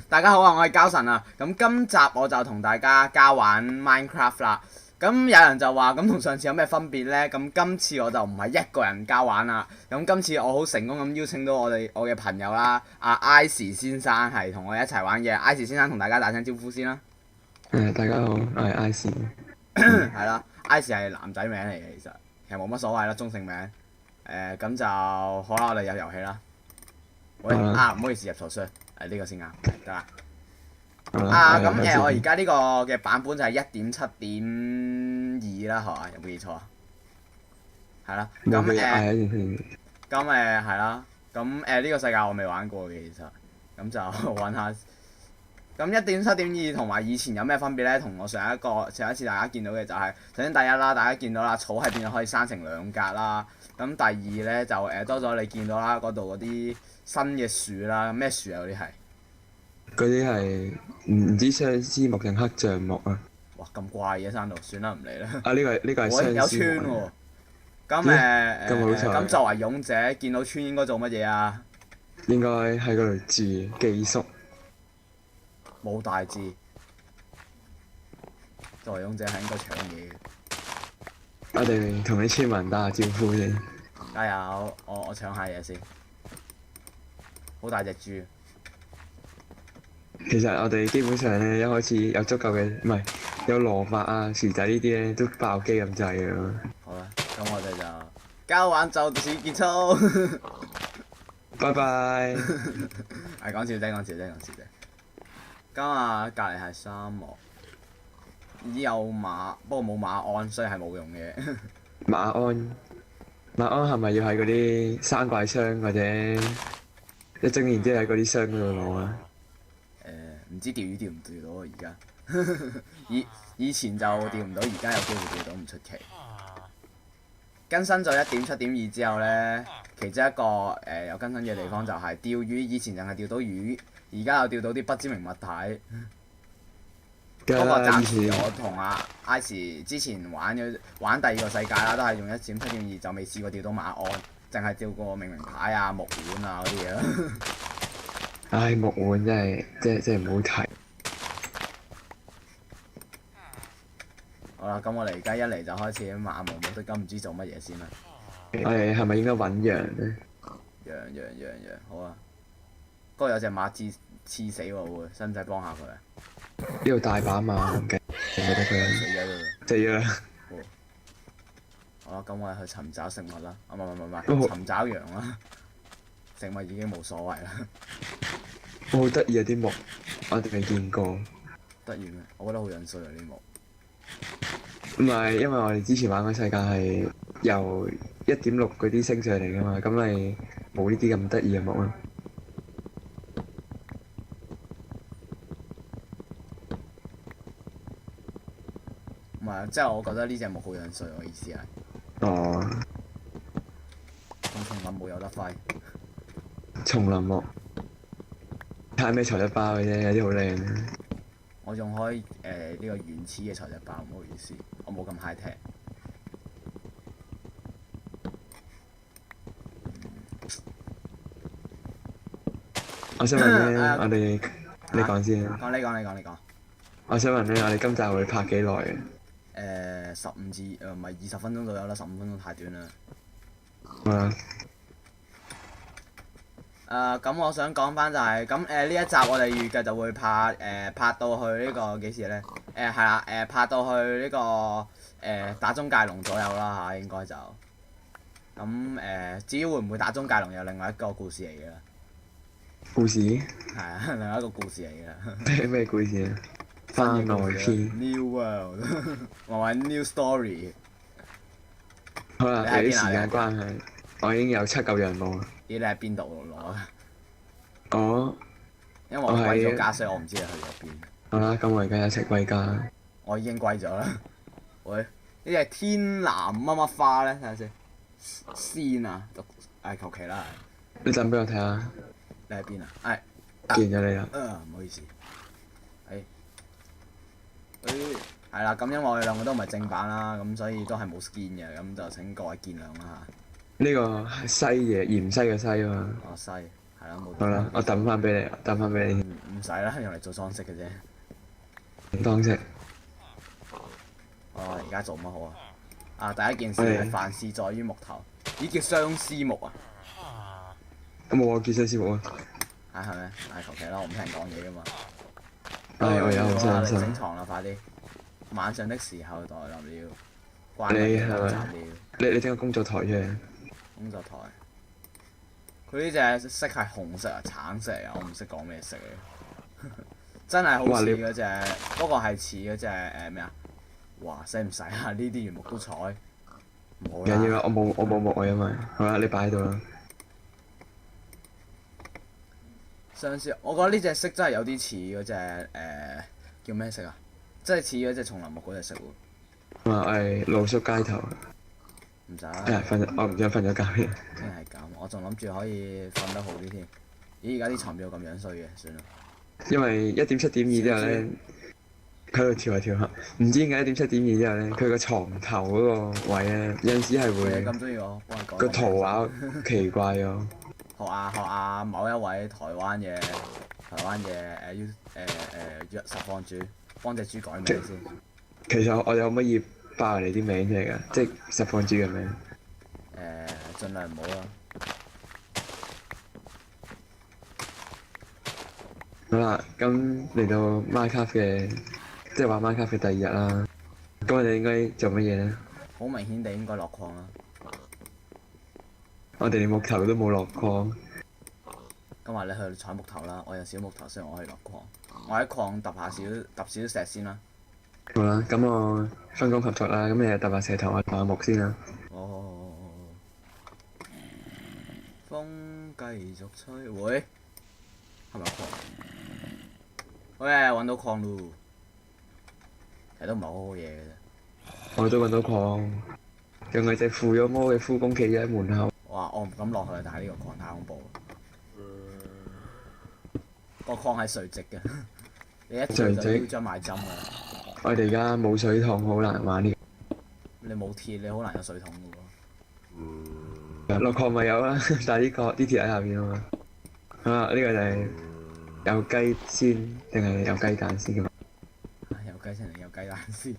大家好啊，我係交神啊。咁今集我就同大家交玩 Minecraft 啦。咁有人就話咁同上次有咩分別呢？咁今次我就唔係一個人交玩啦。咁今次我好成功咁邀請到我嘅朋友啦，Ice 先生係同我一齊玩嘅。Ice 先生同大家打聲招呼先啦。大家好，我係 I C。係啦，Ice 係男仔名嚟嘅，其實冇乜所謂啦，中性名。咁就好啦，我哋有遊戲啦。喂，好啦，唔好意思入錯箱，呢個先啱，得啦。好啦，我而家呢個嘅版本就係1.7.2啦，係嘛？有冇記錯啊？係啦，咁冇記嗌一先。係啦，咁呢個世界我未玩過嘅，其實咁就揾下。咁1.7.2同埋以前有咩分別呢？同我上一次大家見到嘅就係、首先第一啦，大家見到啦，草係變咗可以生成兩格啦。咁第二呢，就多咗你見到啦，嗰度嗰啲新嘅樹啦，咩樹啊？嗰啲係。嗰啲係唔知相思木定黑橡木啊？哇！咁怪嘅山度，算啦，唔理啦。呢個係喂，有相思村喎、木啊。咁咁好彩咁作為勇者，見到村應該做乜嘢啊？應該喺嗰度住寄宿。冇大志。作為勇者係應該搶嘢嘅。我哋同啲村民打下招呼先。加油！我搶下嘢先。好大隻豬。其實我哋基本上咧，一開始有足夠嘅，唔係有蘿蔔啊、薯仔呢啲咧，都爆機咁滯嘅。好啦，咁我哋就交玩就此結束。拜拜。係講笑啫，講笑啫，講笑啫。咁啊，隔離係沙漠。咦有馬，不過冇馬鞍，所以係冇用嘅。馬鞍，馬鞍係咪要喺嗰啲山怪箱或者一整然之後喺嗰啲箱嗰度攞啊？唔知釣魚釣唔釣到啊？而家以前就釣唔到，而家有機會釣到，唔出奇。更新咗1.7.2之後呢，其中一個有更新嘅地方就係釣魚，以前淨係釣到魚，而家又釣到啲不知名物體。不過暫時我同Ice 之前玩第二個世界啦，都係用1.7.2，就未試過釣到馬鞍，淨係釣過命名牌啊、木碗啊嗰啲嘢啦。唉，木碗真係唔好提。好啦，咁我哋而家一嚟就開始漫無目的咁，唔知做乜嘢先啦。我哋係咪應該揾羊咧？羊，好啊！嗰度有隻馬刺死我喎，使唔使幫下佢啊？呢度大把馬唔記得佢死咗啦！死咗啦！好啦，咁我哋去尋找食物啦。唔係，哦尋找羊啦。食物已經冇所謂啦。好得意啊啲木，我哋未見過。得意咩？我覺得好樣衰啊啲木。唔係，因為我哋之前玩嘅世界係由1.6嗰啲升上嚟噶嘛，咁咪冇呢啲咁得意嘅木咯。唔係，即係我覺得呢隻木好樣衰，我意思係。哦，同叢林木有得揮。叢林木，睇下咩材質包嘅啫，有啲好靚。我仲可以呢個原始嘅材質包，唔好意思，我冇咁 high tech。我想問咧，我哋你講先。你講。我想問咧，我哋今集會拍幾耐嘅？15至唔係20分鐘左右啦，15分鐘太短啦。好啦，咁我想講翻就係咁呢一集我哋預計就會拍到去呢個幾時呢？係啦，拍到去呢個打中介龍左右啦嚇，應該就咁至於會唔會打中介龍又另外一個故事嚟嘅啦。故事？係啊，另外一個故事嚟嘅。咩故事啊？番外篇。New World，或者 New Story。好啦，你喺邊啊由於時間關係，我已經有7嚿羊毛啦。咦？你喺邊度攞啊？我因為我歸咗家，所以我唔知你去咗邊。好啦，咁我而家有7歸家。我已經歸咗啦。喂，呢隻係天藍乜乜花咧？睇下先。仙啊，求其啦。你陣俾我睇下。你喺邊啊？見咗你啦。唔好意思。係啦，咁因為我哋兩個都唔係正版啦，咁所以都係冇 skin 嘅，咁就請各位見諒啦嚇。呢個係西嘅，芫茜嘅西啊嘛。哦，西係啦，冇。好啦，我抌翻俾你，抌翻俾你。唔唔使啦，用嚟做裝飾嘅啫。當式。哦，而家做乜好啊？啊，第一件事係凡事在於木頭，咦叫相思木啊？咁冇啊，結雙絲木啊。係咩？求其啦，我唔聽人講嘢噶嘛。係我而家好啦，傷心。你整床啦，快啲！晚上的時候待立了，關你閉係咪了，了。你整個工作台出嚟。工作台。佢呢隻色係紅色啊，橙色啊，我唔識講咩色嚟。真係好似嗰隻，不過係似嗰隻咩啊？哇！使唔使啊？呢啲原木都彩，唔好唔緊要啦。啦，我冇木啊，因為好啦，你擺喺度啦。上次我覺得呢隻色真係有啲似嗰隻叫咩色啊？真係似嗰隻叢林木嗰隻色喎。我係露宿街頭。唔使。我唔想瞓咗覺先。竟然係咁，我仲諗住可以瞓得好啲添。咦！而家啲床邊咁樣衰嘅，算啦。因為1.7.2之後咧，喺度調下調下，唔知點解1.7.2之後咧，佢個床頭嗰個位咧，有陣時係你會咁中意我幫你講個圖畫奇怪咗。學某一位台灣嘅實況主，幫隻豬改名先。其實我哋可唔可以爆你啲名出嚟㗎？即係實況主嘅名。盡量唔好啦。好啦，咁嚟到 Minecraft 嘅，即係玩 Minecraft 嘅第2日啦。咁我哋應該做乜嘢咧？好明顯地應該落礦啦。我哋連木頭都冇落礦。今日你去採木頭啦，我有小木頭，所以我可以落礦。我喺礦揼少少石先啦。好啦，咁我分工合作啦。咁你揼下石頭，我揼下木先啦。哦。風繼續吹，會係咪有礦？喂，揾到礦咯！其實都唔係好好嘢嘅啫。我都揾到礦，仲係隻附咗魔嘅蜈蚣企咗喺門口。哇！我唔敢落去，但係呢個礦太恐怖啦。個礦係垂直嘅，你一跳就腰將埋針㗎啦。我哋而家冇水桶，好難玩呢。你冇鐵，你好難有水桶㗎喎。落礦咪有啦，但係啲鐵喺下邊啊嘛。啊，呢個就係有雞先定係有雞蛋先嘅嘛？有雞先定有雞蛋先？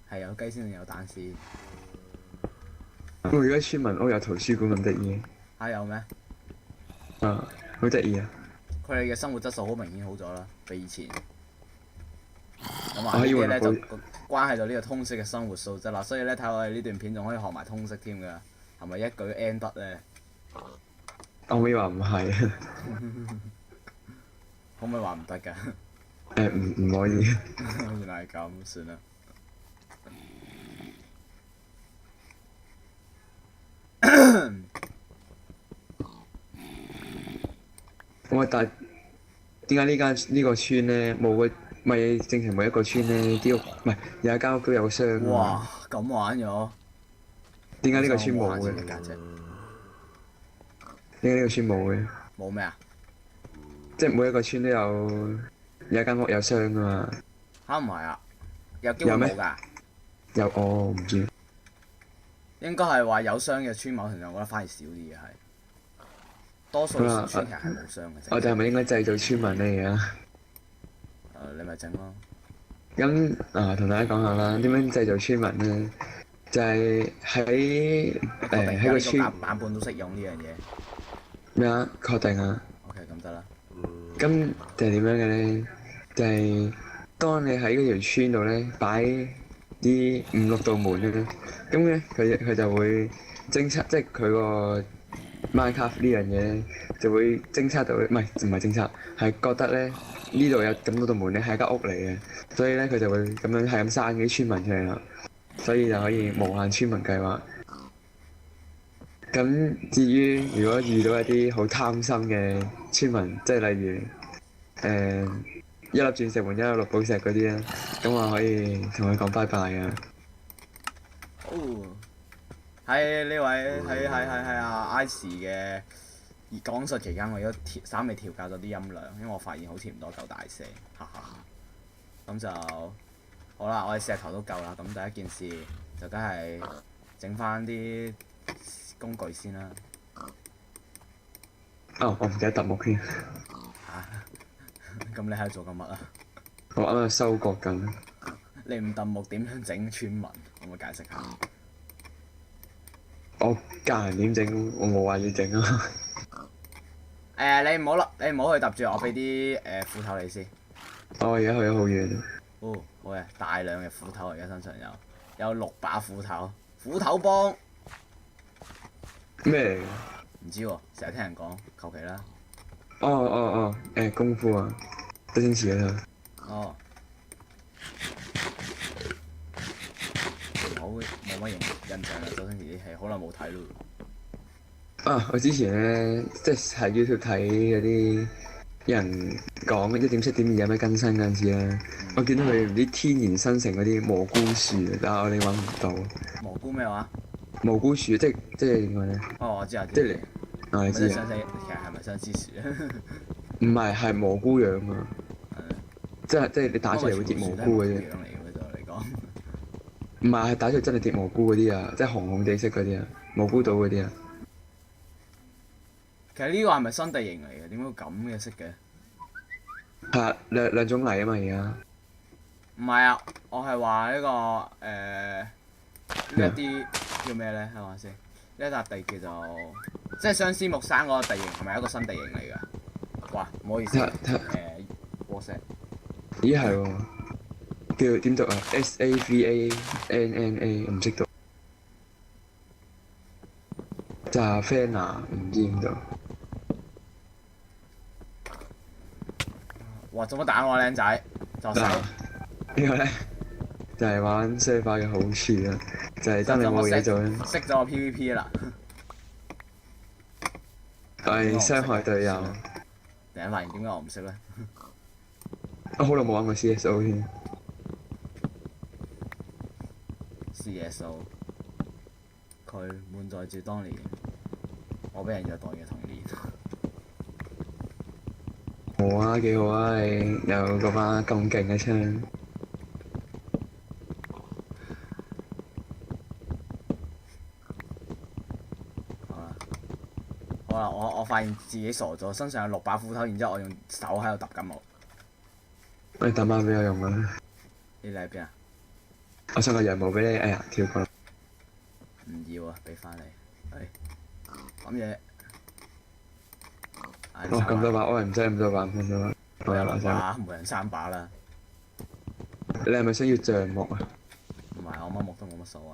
係有雞先定有蛋先？我而家村民屋有圖書館咁得意。有咩？啊，好得意啊！佢哋嘅生活質素好明顯好咗啦，比以前。咁啊，我呢啲咧就以為關係到呢個通識嘅生活素質啦。所以咧睇我哋呢段片仲可以學埋通識添㗎，係咪一舉 N 得咧？可唔可以話唔係？可唔可以話唔得㗎？唔可以。原來係咁，算啦。我但係點解呢個村咧冇個咪正常每一個村咧啲屋唔係有一間屋都有箱㗎嘛？哇！咁玩咗？點解呢個村冇嘅？點解呢個村冇嘅？冇咩啊？即係每一個村都有一間屋有箱㗎嘛？唔係啊？有機會冇㗎？有我唔知。應該係話有箱嘅村某程度，我覺得反而少啲嘅係。多數村其實係冇箱嘅啫。我哋係咪應該製造村民咧而家？你咪整咯。咁同大家講下啦，點樣製造村民咧？就係喺個村版本都識用呢樣嘢。咩啊？確定啊 OK， 咁得啦。咁就係點樣嘅咧？就係當你喺嗰條村度咧擺啲5、6道門咧，咁咧佢就會偵測，即係佢個 Minecraft 呢樣嘢咧就會偵測到，唔係偵測，係覺得咧呢度有咁多道門咧係一間屋嚟嘅，所以咧佢就會咁樣係咁生啲村民出嚟啦，所以就可以無限村民計劃。咁至於如果遇到一啲好貪心嘅村民，即係例如一粒鑽石換一粒綠寶石嗰啲咧，咁我可以同佢講拜拜啊！哦，喺呢位喺阿 Ice 嘅講述期間，我都稍微調校咗啲音量，因為我發現好似唔多夠大聲，哈哈。咁就好啦，我哋石頭都夠啦，咁第一件事就梗係整翻啲工具先啦。我唔記得揼木添。咁你喺度做緊乜啊？我啱啱收割緊。你唔揼木點樣整村民？可唔可以解釋下？我教人點整，我冇話要整啊。你唔好落，你唔好去揼住，我俾啲斧頭你先。我而家去咗好遠。哦，好嘅，大量嘅斧頭，而家身上有6把斧頭，斧頭幫咩嚟嘅？唔知喎，成日聽人講，求其啦。哦，功夫啊，周星馳嗰套。哦，冇乜印象啦，周星馳啲戲好耐冇睇咯。啊！我之前咧，即係喺 YouTube 睇嗰啲人講1.7.2有咩更新嗰陣時咧，我見到佢唔知天然生成嗰啲蘑菇樹，但係我哋揾唔到。蘑菇咩話？蘑菇樹即係點講咧？哦，我知啊，即係你你知啊？相其實係咪相思樹啊？唔係，係蘑菇樣啊！即係你打出嚟會跌蘑菇嗰啲。樣嚟嘅啫，你講。唔係，係打出嚟真係跌蘑菇嗰啲啊！即係紅紅地色嗰啲啊，蘑菇島嗰啲啊。其實呢個係咪新地形嚟嘅？點解會咁嘅色嘅？係啊，兩種嚟啊嘛，而家。唔係啊，我係話呢個呢一啲叫咩咧？係咪先？呢一笪地叫做即係相思木山嗰個地形係咪一個新地形嚟㗎？哇，唔好意思，WhatsApp。咦係喎，叫點讀啊？SAVANNA 唔識讀。Savannah 唔知點讀。哇！做乜打我啊，靚仔？就死！呢個咧就係玩 server 嘅好處啦，就係當你冇嘢做咧，識咗我 PVP 啦。係傷害隊友。突然發現點解我唔識咧？我好耐冇玩過 CSO 添。CSO， 佢滿載住當年我俾人虐待嘅童年。好啊，幾好啊！你有嗰把咁勁嘅槍。好啦，我發現自己傻咗，身上有6把斧頭，然之後我用手喺度揼緊我。喂，等翻俾我用啊！你喺邊啊？我送個羊毛俾你，哎呀，跳過啦！唔要啊，俾翻你。咁嘢。哦，咁多把，我係唔使咁多把，咁多把。我有2把，每人3把啦。你係咪想要橡木啊？唔係，我乜木都冇乜所謂。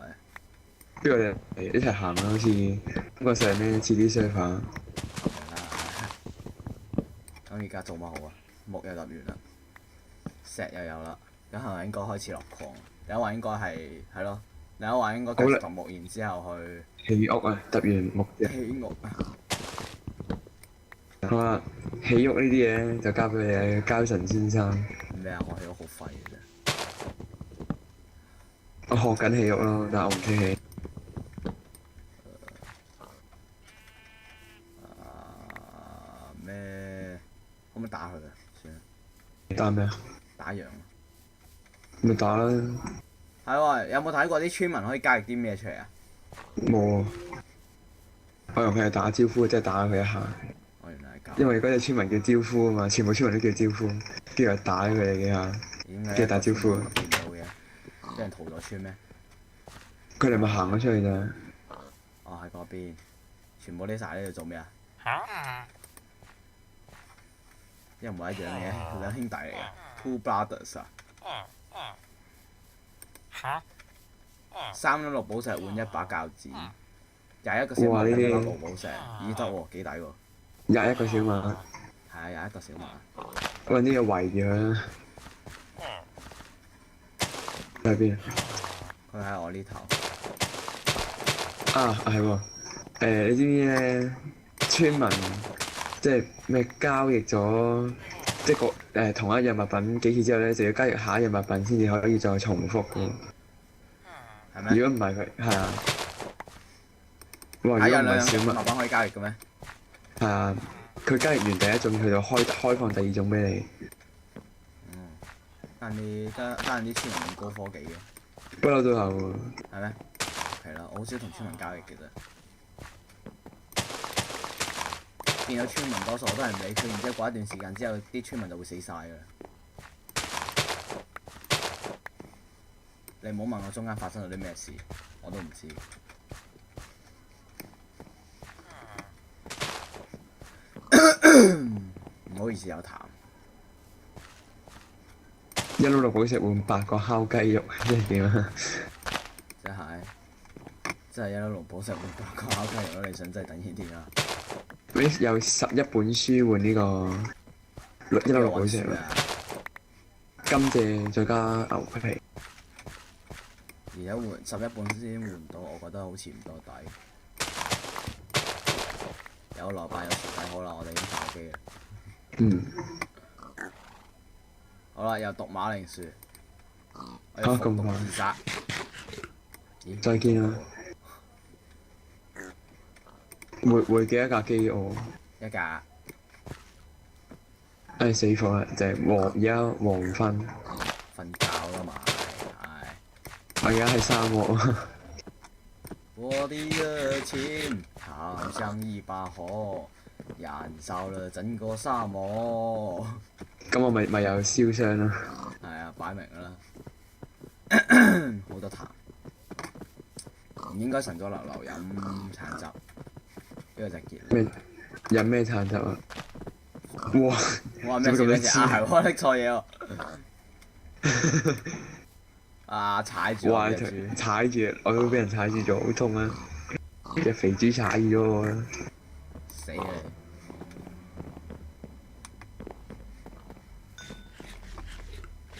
不如我哋一齊行啦，好似不過成咩遲啲 server。咁而家做乜好啊？木又揼完啦，石又有啦，咁係咪應該開始落礦？有一話應該係咯，另一話應該繼續揼木，然之後去起屋啊！揼完木嘅。起屋啊！好啦，起屋呢啲嘢就交俾你交神先生。咩啊？我起屋好廢嘅啫。我學緊起屋咯，但係我唔識起。咩？可唔可以打佢啊？算啦。打咩啊？打羊。咪打啦。係喎，有冇睇過啲村民可以交易啲咩出嚟啊？冇啊！我用佢係打招呼，即係打佢一下。我原來係交。因為嗰隻村民叫招呼啊嘛，全部村民都叫招呼，跟住又打佢哋幾下，跟住打招呼。見到嘅，俾人屠咗村咩？佢哋咪行咗出去咋？哦，喺嗰邊，全部匿晒呢度做咩啊？一模一樣嘅，2兄弟嚟嘅 ，Two Brothers 啊。316寶石換1把鉸剪，21個小馬換1把綠寶石，咦得喎，幾抵喎21個小馬。係啊，21個小馬。揾啲嘢圍住佢啦。喺邊？佢喺我呢頭。啊，係喎。你知唔知咧？村民即係咩交易咗，即係同一樣物品幾次之後咧，就要交易下一樣物品先至可以再重複嘅。係咩？如果唔係佢係啊。哇！如果唔係小麥，物品可以交易嘅咩？係啊，佢交易完第一種，佢就開放第二種俾你。但係啲村民咁高科技嘅。不嬲都有喎。係咩？係啦，我好少同村民交易嘅啫。見到村民多數我都係唔理佢，然之後過一段時間之後，啲村民就會死晒㗎啦。你唔好問我中間發生咗啲咩事，我都唔知。唔好意思有痰。 166寶石換8個烤雞肉，即係點啊？真係166寶石換8個烤雞肉咯！你想真係等呢啲啊？你有11本書換呢個166寶石啊？甘蔗再加牛皮。而家換11本先換到，我覺得好似唔多抵。有蘿蔔有薯仔，好啦，我哋已經打機啦。好啦，又毒馬鈴薯。我要服毒自殺。再見啦！會幾多架機我？一架。死火啦！就係而家黃昏。瞓覺啦嘛，係。我而家係沙漠。我的熱情好像一把火，燃燒了整個沙漠。咁我咪有燒傷咯。係啊，擺明啦。好多痰。唔應該晨早流流飲橙汁，呢個就係結論。咩？飲咩橙汁啊？哇！哇！咩事咩事啊？係喎，拎錯嘢喎。啊！踩住我隻豬。踩住，我都俾人踩住咗，好痛啊！隻肥豬踩咗我啦。死你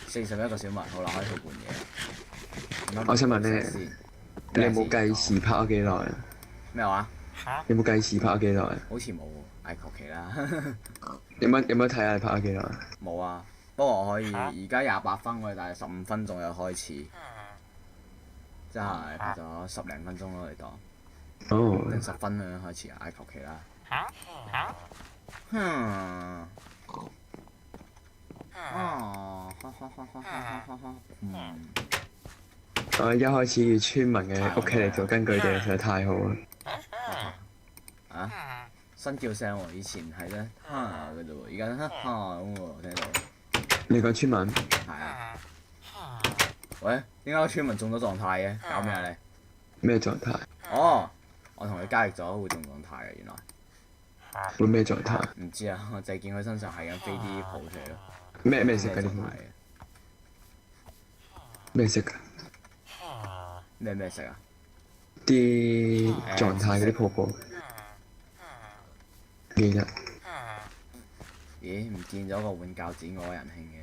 ！41個小麥，好啦，可以去換嘢。我想問你有冇計時拍咗幾耐啊？咩話？有冇計時拍咗幾耐啊？好似冇喎，求其啦。有冇睇下你拍咗幾耐？冇啊，不過我可以而家28分，我哋大概15分仲有開始，即係拍咗10零分鐘咯，你當。哦。定10分咁樣開始啊，求其啦。我一開始以村民嘅屋企嚟做根據地，實在太好啦。啊？新叫聲喎，以前係咧嘅啫喎，而家咁喎，聽到。你講村民？係啊。喂，點解個村民中咗狀態嘅？搞咩啊你？咩狀態？哦，我同佢交易咗會中狀態嘅，原來。會咩狀態？唔知啊，我就係見佢身上係咁飛啲泡出嚟咯。咩色㗎呢個？咩色㗎？咩色啊？啲狀態嗰啲泡泡。記得。咦？唔見咗個換鉸剪嗰個人兄嘅。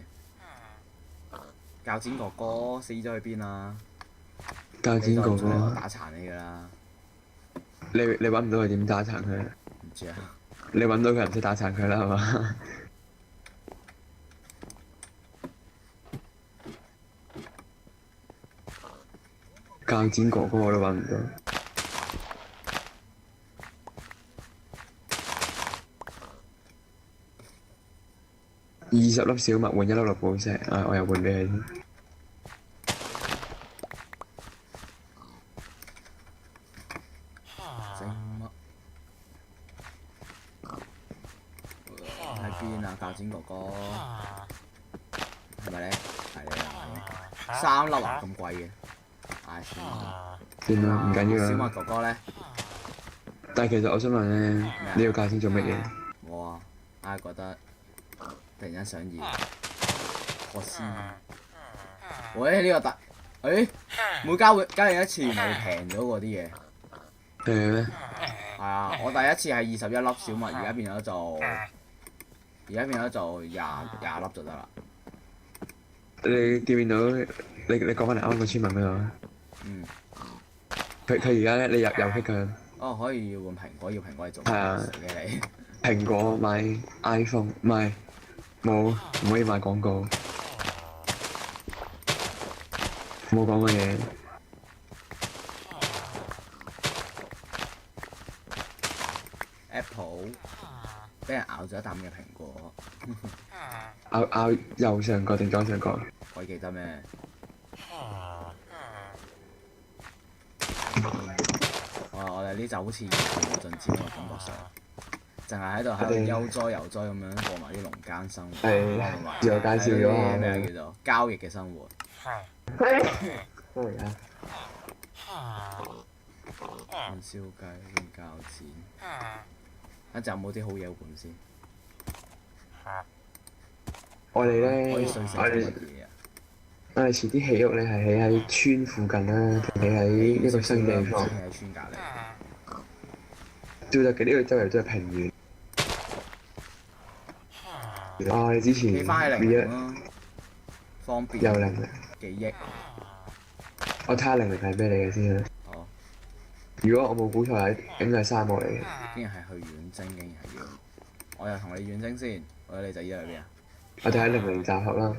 鉸剪哥哥死咗去邊啊？鉸剪哥哥。我打殘你㗎啦！你揾唔到佢點打殘佢？唔知啊。你揾到佢唔使打殘佢啦，係嘛？鉸剪哥哥我都揾唔到。20粒小麥換166寶石，我又換俾佢。整乜？喺邊啊？鉸剪哥哥係咪咧？係你啊！3粒啊，咁貴嘅。唉，算啦。算啦，唔緊要啦。小麥哥哥咧？但係其實我想問咧，你要鉸剪做乜嘢？我啊，硬係覺得突然間想要學師。喂，呢個特，每交易一次原來會平咗喎啲嘢。係咩？係啊，我第一次係21粒小麥，而家變咗做廿粒就得啦。你見唔見到？你講翻嚟啱啱個村民嗰度啊？嗯。佢而家咧，你又識佢。哦，可以要換蘋果，要蘋果嚟做。係啊。死嘅你。蘋果買 iPhone，唔係冇，唔可以買廣告。冇講乜嘢。Apple 俾人咬咗一啖嘅蘋果。咬右上角定左上角？我記得咩？我哋呢集好似冇進展喎，感覺上。淨係喺度悠哉悠哉咁樣過埋啲農耕生活，係自我介紹咗下咩叫做交易嘅生活。都嚟啊！ăn燒雞邊交錢？一陣有冇啲好嘢玩先？我哋咧，可以碎成啲乜嘢啊？我哋遲啲起屋咧係起喺村附近啦，定起喺一個新地方。起喺村隔離。照得嘅呢個周圍都係平原。啊！你之前起翻喺零零咯，方便。又零幾億？我睇下零零係咩嚟嘅先啦。好。如果我冇估錯，應該係沙漠嚟嘅。竟然係去遠征，竟然係要。我又同你遠征先，我你就依度去邊啊？我哋喺零零集合啦。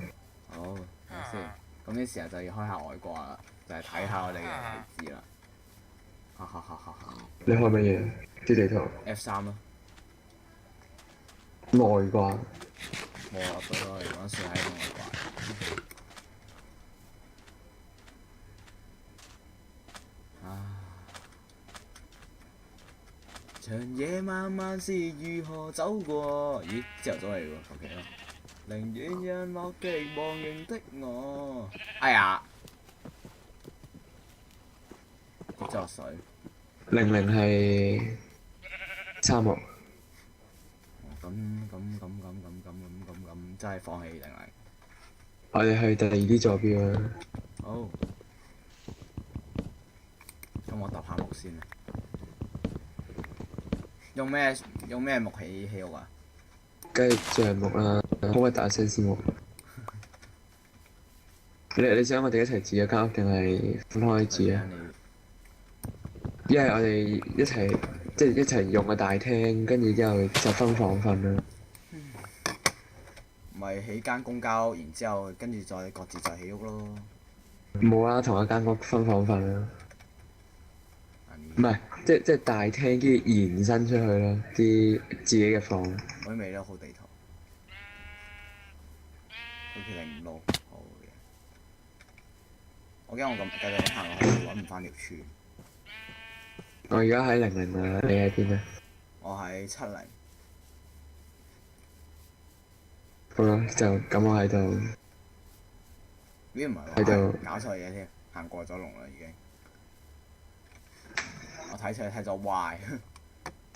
好，睇下先。咁呢時候就要開下外掛啦，就係睇下我哋嘅位置啦。哈哈哈！哈哈。你開乜嘢？啲地圖。F3咯。外掛。冇啊，對我嚟講算係一個外掛。啊！長夜漫漫是如何走過？咦，朝頭早嚟喎，求其啦。寧願讓落極忘形的我。哎呀！跌咗落水。零零係沙漠。咁，真係放棄定係？我哋去第二啲座標啦。好。咁我揼下木先啊。用咩木起屋啊？梗係橡木啦，好核突啊！新絲木。你想我哋一齊住一間屋定係分開住啊？一係我哋一齊即係一齊用個大廳，跟住之後就分房瞓啦。咪起間公交屋，然之後跟住再各自再起屋咯。冇啊，同一間屋分房瞓啦。唔係，即係大廳，跟住延伸出去咯，啲自己嘅房。我都未攞好地圖，好似定唔撈好嘅。我驚我咁繼續行落去揾唔翻條村。我而家喺00啊，你喺邊啊？我喺70。好啦，就咁我喺度。咦唔係喺度喎，搞錯嘢添，行過咗龍啦已經。我睇錯睇咗 Y。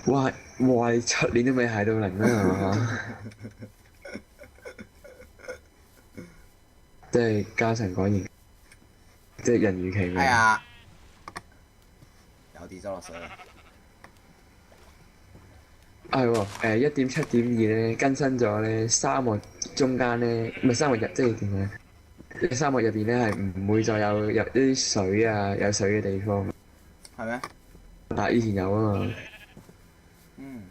哇！你出年都未喺到0啦，係嘛？即係家臣果然，即係人如其名。哎呀！又跌咗落水啦。係喎，1.7.2咧更新咗咧，沙漠中間咧，唔係沙漠入，即係點講？即係沙漠入邊咧係唔會再有啲水啊，有水嘅地方。係咩？但以前有啊嘛。嗯，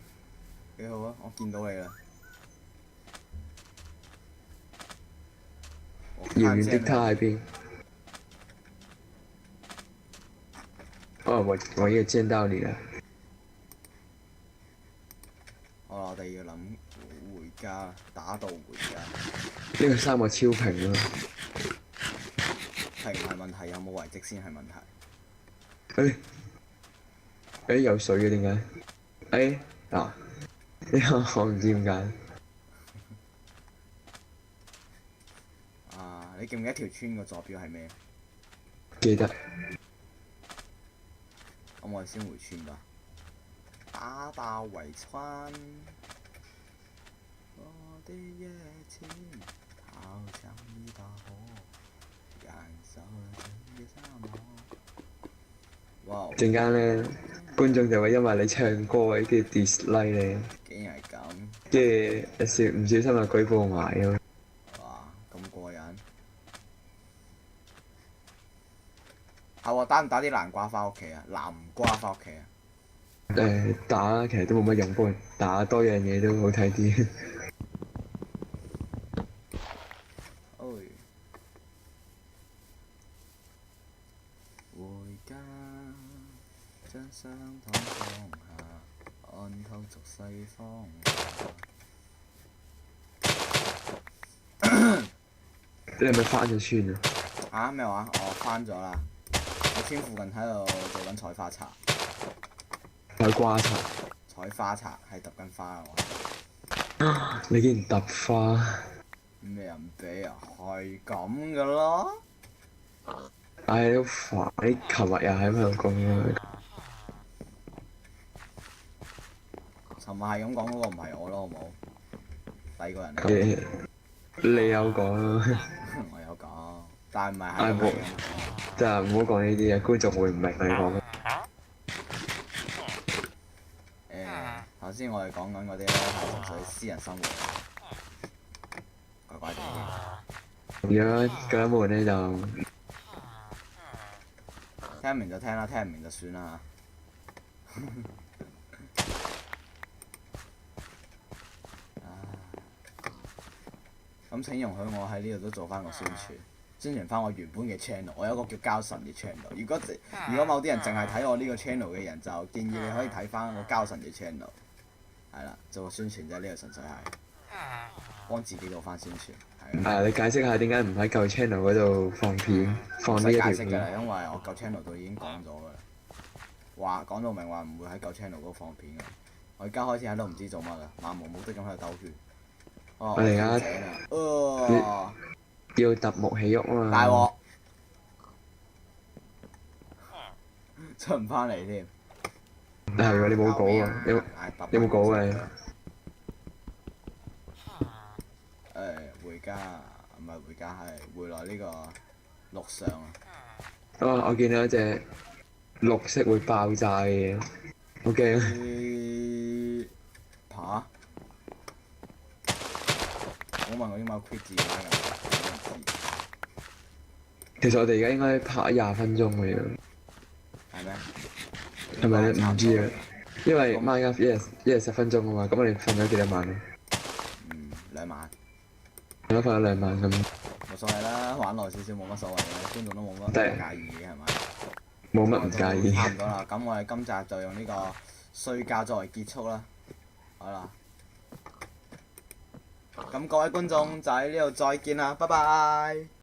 幾好啊！我見到你啦。遙遠的他喺邊？哦，我也見到你啦。我哋要諗回家，打道回家。呢個沙漠超平啊！平唔係問題，有冇遺跡先係問題。有水嘅點解？嗱，呢個我唔知點解。啊！你記唔記得條村個坐標係咩？記得。咁我哋先回村吧。打道回村，我的野錢跑向呢把河，人手這嘅沙漠。哇！陣間咧，觀眾就會因為你唱歌跟住 dislike 你，竟然係咁。跟住唔小心就舉報埋咯。哇！咁過癮。係喎，打唔打啲南瓜翻屋企啊？南瓜翻屋企啊？打其實都冇乜用，不過打多樣嘢都好睇啲。回家，將傷痛放下，看透俗世芳華。你係咪翻咗村啊？啊咩話？我翻咗啦。我村附近喺度做緊採花茶。有瓜茶。採採花茶係揼緊花喎。你竟然揼花？咩人俾啊？係咁噶啦。唉，你好煩！你琴日又喺度講啦。尋日係咁講嗰個唔係我咯，好冇？第二個人嚟。你有講啦。我有講，但係唔係唉冇係咁講。就係唔好講呢啲嘢，觀眾會唔明你講乜。頭先我哋講緊嗰啲咧係純粹私人生活，怪怪地嘅。如果覺得悶咧就聽唔明就聽啦，聽唔明就算啦咁請容許我喺呢度都做翻個宣傳翻我原本嘅 channel。我有一個叫交神嘅 channel。如果某啲人淨係睇我呢個 channel 嘅人，就建議你可以睇翻我交神嘅 channel。係啦，做個宣傳啫，呢個純粹係幫自己做翻宣傳。你解釋下點解唔喺舊 channel 嗰度放片，放呢一條解釋㗎啦，片？因為我舊 channel 度已經講咗㗎啦，話講到明話唔會喺舊 channel 嗰度放片㗎。我而家開始喺度唔知做乜啦，漫無目的咁喺度兜圈。哦，我哋而家要揼木起屋啊嘛！大鑊，出唔翻嚟添。係喎，你冇稿喎，有冇稿嘅？回家唔係回家，係回來呢個陸上啊！我見到一隻綠色會爆炸嘅嘢，好驚！爬！我問我應該有 quit 字㗎。其實我哋而家應該拍20分鐘嘅樣，係咩？係咪咧？唔知啊，因為 Minecraft 一日10分鐘啊嘛，咁我哋瞓咗幾多晚啊？2晚。我瞓咗2晚咁。冇所謂啦，玩耐少少冇乜所謂嘅，觀眾都冇乜介意嘅係咪？冇乜唔介意。差唔多啦，咁我哋今集就用呢個睡覺作為結束啦。好啦，咁各位觀眾就喺呢度再見啦，拜拜。